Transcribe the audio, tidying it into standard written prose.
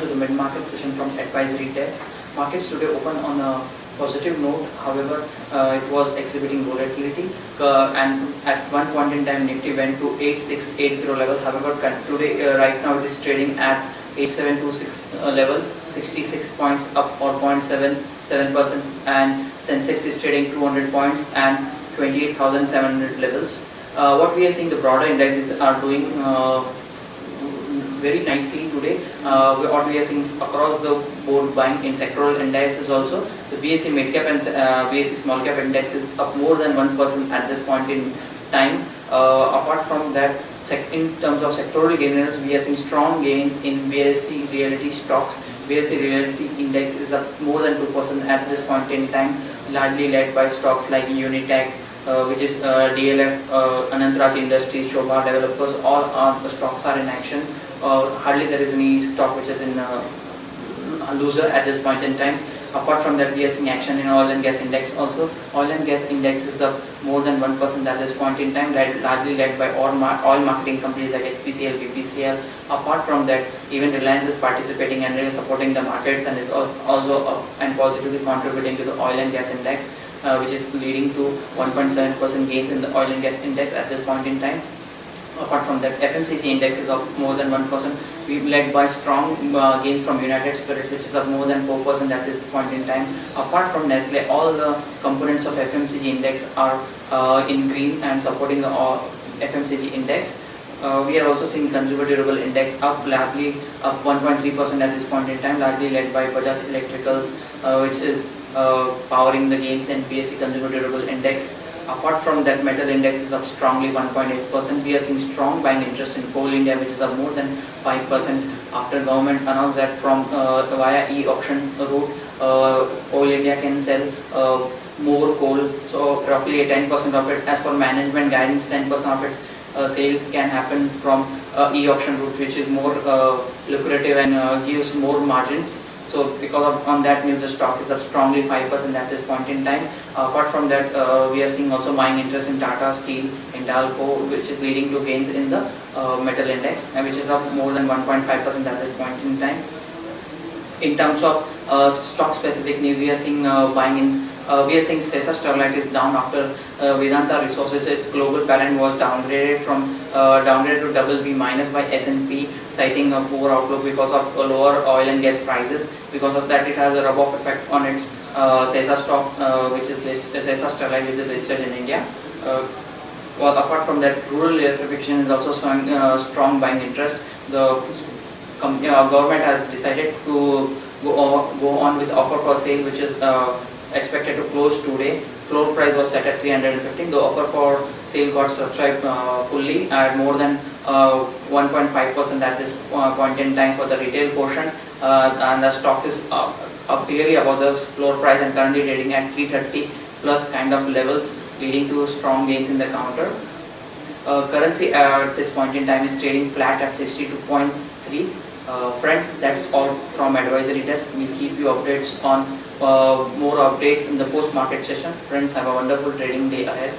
to the mid-market session from Advisory Desk. Markets today open on a positive note. However, it was exhibiting volatility, and at one point in time Nifty went to 8680 level. However, today right now it is trading at 8726 level, 66 points up or 0.77%, and Sensex is trading 200 points and 28,700 levels. What we are seeing, the broader indices are doing very nicely today. What we are seeing across the board buying in sectoral indices also. The BSE mid cap and BSE small cap index is up more than 1% at this point in time. Apart from that, in terms of sectoral gainers, we are seeing strong gains in BSE realty stocks. BSE realty index is up more than 2% at this point in time, largely led by stocks like Unitech, which is DLF, Anantraj Industries, Shobha Developers. All the stocks are in action. Hardly there is any stock which is in a loser at this point in time. Apart from that, we are seeing action in oil and gas index also. Oil and gas index is up more than 1% at this point in time, largely led by oil marketing companies like HPCL, BPCL. Apart from that, even Reliance is participating and is supporting the markets and is also up and positively contributing to the oil and gas index, which is leading to 1.7% gains in the oil and gas index at this point in time. Apart from that, FMCG index is up more than 1%. We've led by strong gains from United Spirits, which is up more than 4% at this point in time. Apart from Nestle, all the components of FMCG index are in green and supporting the FMCG index. We are also seeing consumer durable index up, largely up 1.3% at this point in time, largely led by Bajaj Electricals, which is powering the gains in BSE consumer durable index. Apart from that, metal index is up strongly 1.8%. We are seeing strong buying interest in Coal India, which is up more than 5% after government announced that from via e-auction route, Coal India can sell more coal. So roughly 10% of it, as per management guidance, 10% of its sales can happen from e-auction route, which is more lucrative and gives more margins. So because of on that news, the stock is up strongly 5% at this point in time. Apart from that, we are seeing also buying interest in Tata Steel, Hindalco, which is leading to gains in the metal index, which is up more than 1.5% at this point in time. In terms of stock specific news, we are seeing buying in. We are seeing Sesa Sterlite is down after Vedanta Resources, its global parent, was downgraded to BB- by S&P, citing a poor outlook because of lower oil and gas prices. Because of that, it has a rub-off effect on its Sesa stock, which is Sesa Sterlite, which is listed in India. Well, apart from that, rural electrification is also showing strong buying interest. The government has decided to go on with offer for sale, which is expected to close today. Floor price was set at 315. The offer for sale got subscribed fully at more than 1.5% at this point in time for the retail portion, and the stock is up clearly above the floor price and currently trading at 330 plus kind of levels, leading to strong gains in the counter. Currency at this point in time is trading flat at 62.3. Friends, that's all from Advisory Desk. We'll keep you updates on more updates in the post-market session. Friends, have a wonderful trading day ahead.